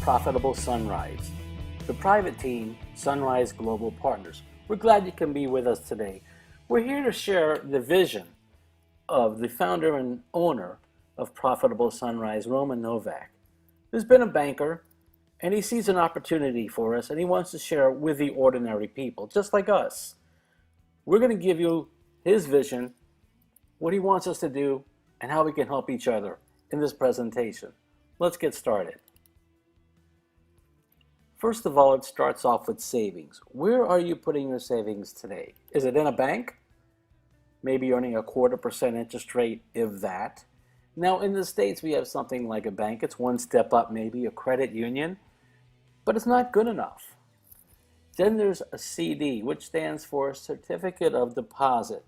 Profitable Sunrise, the private team, Sunrise Global Partners. We're glad you can be with us today. We're here to share the vision of the founder and owner of Profitable Sunrise, Roman Novak, who's been a banker, and he sees an opportunity for us, and he wants to share with the ordinary people, just like us. We're going to give you his vision, what he wants us to do, and how we can help each other in this presentation. Let's get started. First of all, it starts off with savings. Where are you putting your savings today? Is it in a bank? Maybe earning 0.25% interest rate, if that. Now, in the States, we have something like a bank. It's one step up, maybe a credit union, but it's not good enough. Then there's a CD, which stands for Certificate of Deposit.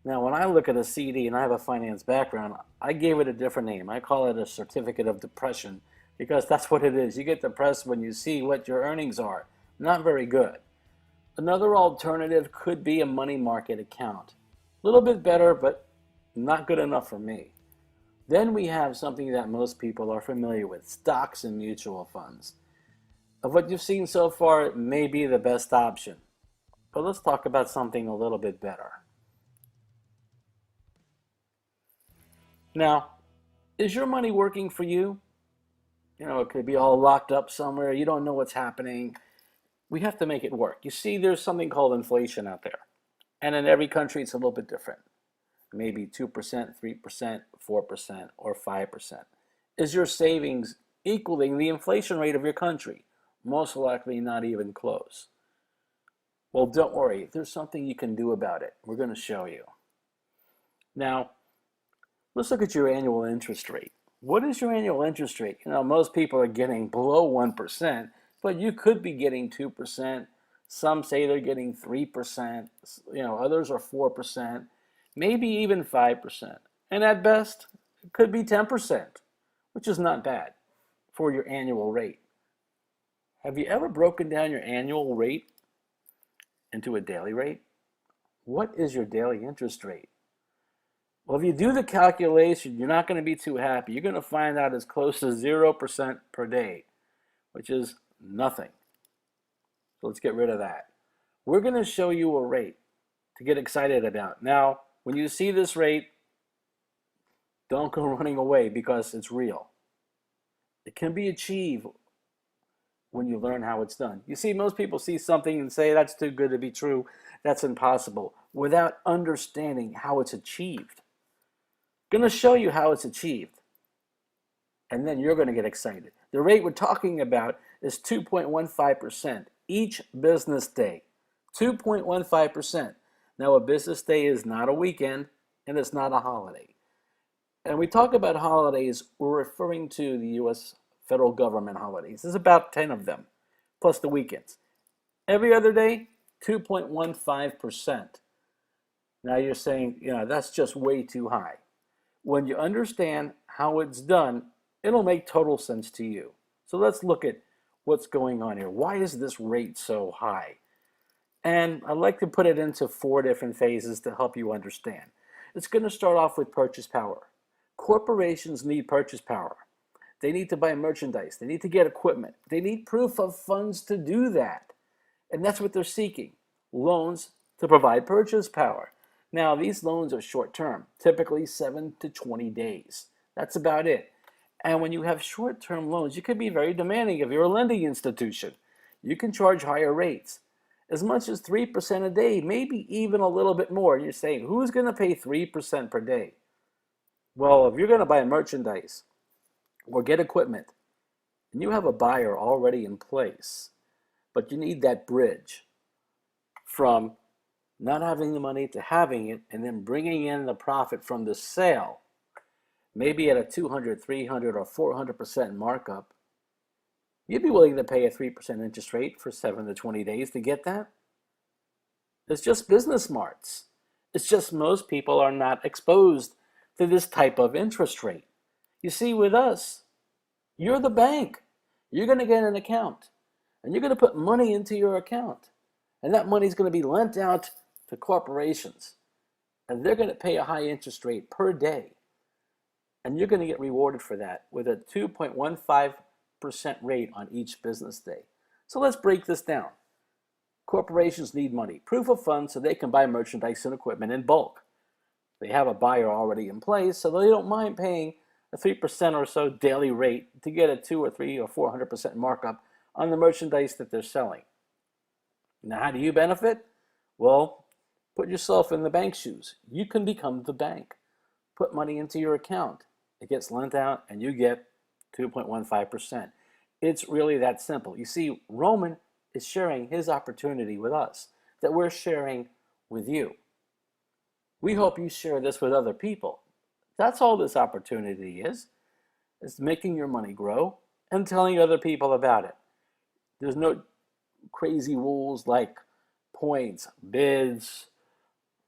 Now, when I look at a CD, and I have a finance background, I gave it a different name. I call it a Certificate of Depression, because that's what it is. You get depressed when you see what your earnings are. Not very good. Another alternative could be a money market account. A little bit better, but not good enough for me. Then we have something that most people are familiar with, stocks and mutual funds. Of what you've seen so far, it may be the best option. But let's talk about something a little bit better. Now, is your money working for you? You know, it could be all locked up somewhere. You don't know what's happening. We have to make it work. You see, there's something called inflation out there. And in every country, it's a little bit different. Maybe 2%, 3%, 4%, or 5%. Is your savings equaling the inflation rate of your country? Most likely not even close. Well, don't worry. There's something you can do about it. We're going to show you. Now, let's look at your annual interest rate. What is your annual interest rate? You know, most people are getting below 1%, but you could be getting 2%. Some say they're getting 3%. You know, others are 4%, maybe even 5%. And at best, it could be 10%, which is not bad for your annual rate. Have you ever broken down your annual rate into a daily rate? What is your daily interest rate? Well, if you do the calculation, you're not going to be too happy. You're going to find out it's close to 0% per day, which is nothing. So let's get rid of that. We're going to show you a rate to get excited about. Now, when you see this rate, don't go running away because it's real. It can be achieved when you learn how it's done. You see, most people see something and say, that's too good to be true, that's impossible, without understanding how it's achieved. I'm going to show you how it's achieved, and then you're going to get excited. The rate we're talking about is 2.15% each business day. 2.15%. Now, a business day is not a weekend, and it's not a holiday. And we talk about holidays, we're referring to the U.S. federal government holidays. There's about 10 of them, plus the weekends. Every other day, 2.15%. Now you're saying, you know, that's just way too high. When you understand how it's done, it'll make total sense to you. So let's look at what's going on here. Why is this rate so high? And I'd like to put it into 4 different phases to help you understand. It's going to start off with purchase power. Corporations need purchase power. They need to buy merchandise. They need to get equipment. They need proof of funds to do that. And that's what they're seeking, loans to provide purchase power. Now, these loans are short-term, typically 7 to 20 days. That's about it. And when you have short-term loans, you can be very demanding if you're a lending institution. You can charge higher rates, as much as 3% a day, maybe even a little bit more. And you're saying, who's going to pay 3% per day? Well, if you're going to buy merchandise or get equipment, and you have a buyer already in place, but you need that bridge from not having the money to having it, and then bringing in the profit from the sale, maybe at a 200, 300, or 400% markup, you'd be willing to pay a 3% interest rate for 7 to 20 days to get that? It's just business smarts. It's just most people are not exposed to this type of interest rate. You see, with us, you're the bank. You're going to get an account, and you're going to put money into your account, and that money is going to be lent out to corporations, and they're going to pay a high interest rate per day, and you're going to get rewarded for that with a 2.15% 3% rate on each business day. So let's break this down. Corporations need money, proof of funds, so they can buy merchandise and equipment in bulk. They have a buyer already in place, so they don't mind paying a 3% or so daily rate to get a 2 or 3 or 400% markup on the merchandise that they're selling. Now, how do you benefit? Well, put yourself in the bank's shoes. You can become the bank. Put money into your account. It gets lent out and you get 2.15%. It's really that simple. You see, Roman is sharing his opportunity with us that we're sharing with you. We hope you share this with other people. That's all this opportunity is making your money grow and telling other people about it. There's no crazy rules like points, bids,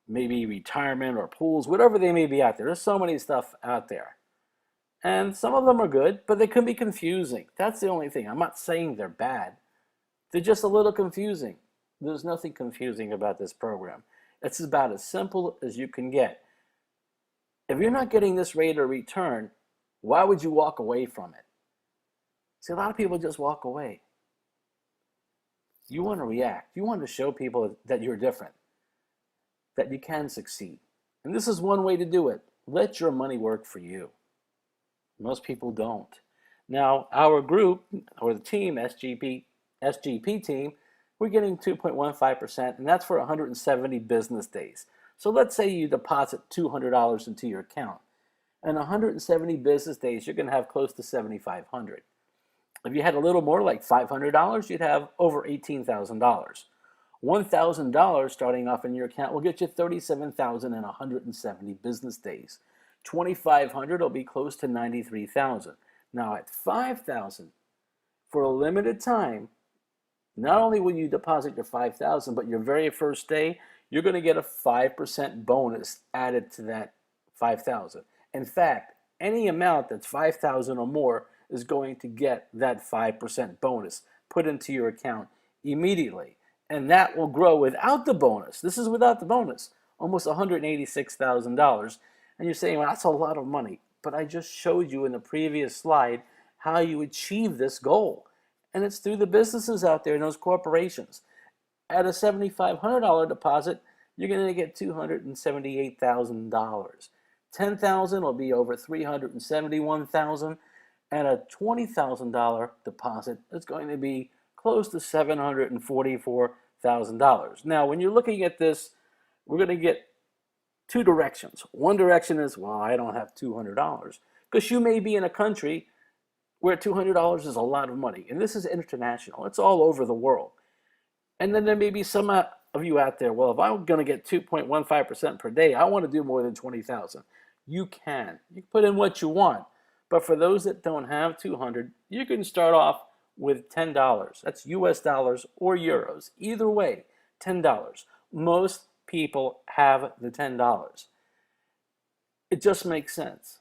maybe retirement or pools, whatever they may be out there. There's so many stuff out there. And some of them are good, but they can be confusing. That's the only thing. I'm not saying they're bad. They're just a little confusing. There's nothing confusing about this program. It's about as simple as you can get. If you're not getting this rate of return, why would you walk away from it? See, a lot of people just walk away. You want to react. You want to show people that you're different, that you can succeed. And this is one way to do it. Let your money work for you. Most people don't. Now, our group, or the team, SGP team, we're getting 2.15%, and that's for 170 business days. So let's say you deposit $200 into your account. In 170 business days, you're going to have close to $7,500. If you had a little more, like $500, you'd have over $18,000. $1,000 starting off in your account will get you $37,000 in 170 business days. $2,500 will be close to $93,000. Now at $5,000, for a limited time, not only will you deposit your $5,000, but your very first day, you're going to get a 5% bonus added to that $5,000. In fact, any amount that's $5,000 or more is going to get that 5% bonus put into your account immediately. And that will grow without the bonus. This is without the bonus, almost $186,000. And you're saying, well, that's a lot of money. But I just showed you in the previous slide how you achieve this goal. And it's through the businesses out there and those corporations. At a $7,500 deposit, you're going to get $278,000. $10,000 will be over $371,000, and a $20,000 deposit is going to be close to $744,000. Now, when you're looking at this, we're going to get two directions. One direction is, well, I don't have $200, because you may be in a country where $200 is a lot of money, and this is international. It's all over the world. And then there may be some of you out there, well, if I'm going to get 2.15% per day, I want to do more than 20,000. You can. You can put in what you want. But for those that don't have 200, you can start off with $10. That's US dollars or euros. Either way, $10. Most people have the $10. It just makes sense.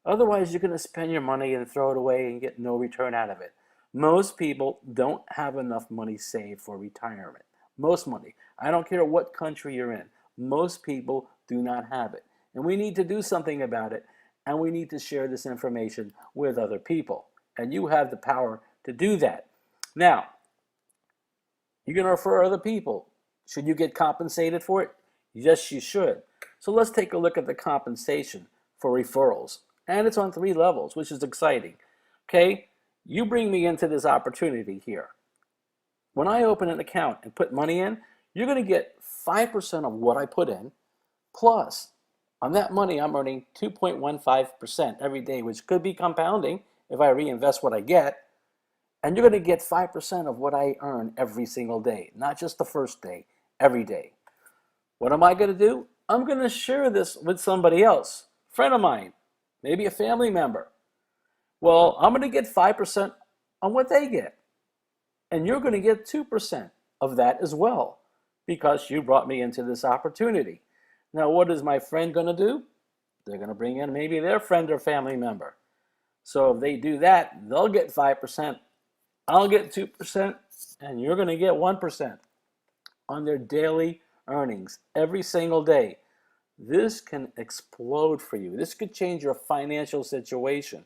Otherwise, you're going to spend your money and throw it away and get no return out of it. Most people don't have enough money saved for retirement. Most money. I don't care what country you're in. Most people do not have it. And we need to do something about it. And we need to share this information with other people. And you have the power to do that. Now, you're going to refer other people. Should you get compensated for it? Yes, you should. So let's take a look at the compensation for referrals. And it's on 3 levels, which is exciting. Okay? You bring me into this opportunity here. When I open an account and put money in, you're going to get 5% of what I put in, plus on that money I'm earning 2.15% every day, which could be compounding if I reinvest what I get. And you're going to get 5% of what I earn every single day, not just the first day, every day. What am I going to do? I'm going to share this with somebody else, a friend of mine, maybe a family member. Well, I'm going to get 5% on what they get. And you're going to get 2% of that as well, because you brought me into this opportunity. Now, what is my friend going to do? They're going to bring in maybe their friend or family member. So if they do that, they'll get 5%. I'll get 2%, and you're going to get 1% on their daily earnings every single day. This can explode for you. This could change your financial situation.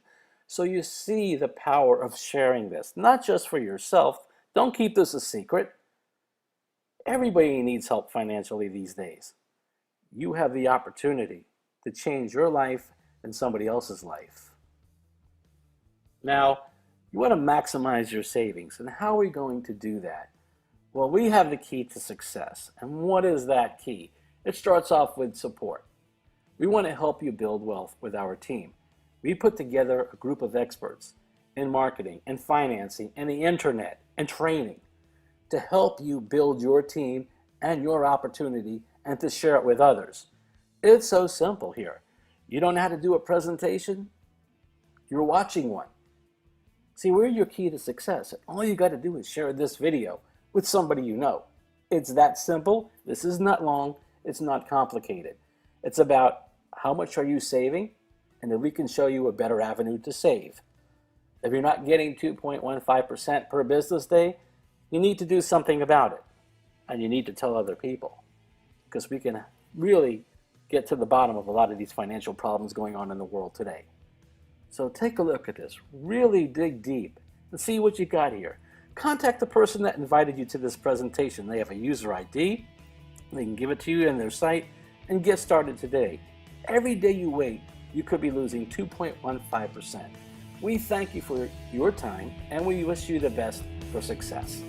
so you see the power of sharing this, not just for yourself. Don't keep this a secret. Everybody needs help financially these days. You have the opportunity to change your life and somebody else's life. Now, you want to maximize your savings, and how are we going to do that? Well, we have the key to success. And what is that key? It starts off with support. We want to help you build wealth with our team. We put together a group of experts in marketing and financing and the internet and training to help you build your team and your opportunity and to share it with others. It's so simple here. You don't know how to do a presentation? You're watching one. See, we're your key to success. All you got to do is share this video with somebody you know. It's that simple. This is not long. It's not complicated. It's about how much are you saving, and then we can show you a better avenue to save. If you're not getting 2.15% per business day, you need to do something about it. And you need to tell other people, because we can really get to the bottom of a lot of these financial problems going on in the world today. So take a look at this. Really dig deep and see what you got here. Contact the person that invited you to this presentation. They have a user ID. They can give it to you in their site and get started today. Every day you wait, you could be losing 2.15%. We thank you for your time, and we wish you the best for success.